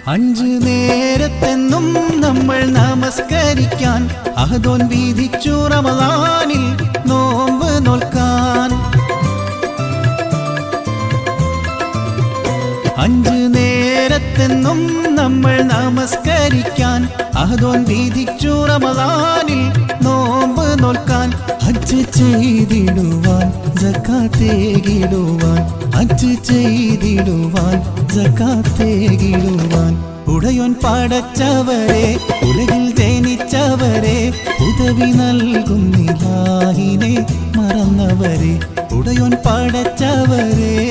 അഞ്ചു നേരത്തെന്നും നമ്മൾ നമസ്കരിക്കാൻ അഹദോൻ വിധിച്ചു റമളാനിൽ നോമ്പ് നോൽക്കാൻ. അഞ്ചു നേരത്തെന്നും നമ്മൾ നമസ്കരിക്കാൻ അഹദോൻ വിധിച്ചു റമളാനിൽ നോമ്പ് നോൽക്കാൻ. ഹജ്ജ് ചെയ്തിടുവാൻ സകാത്തേകിടുവാൻ, ഹജ്ജ് ചെയ്തിടുവാൻ സകാത്തേകിടുവാൻ. ഉടയോൻ പടച്ചവരെ, ഉലകിൽ ജനിച്ചവരെ, ഉദവി നൽകുന്നിലാഹിനെ മറന്നവരെ. ഉടയോൻ പടച്ചവരെ.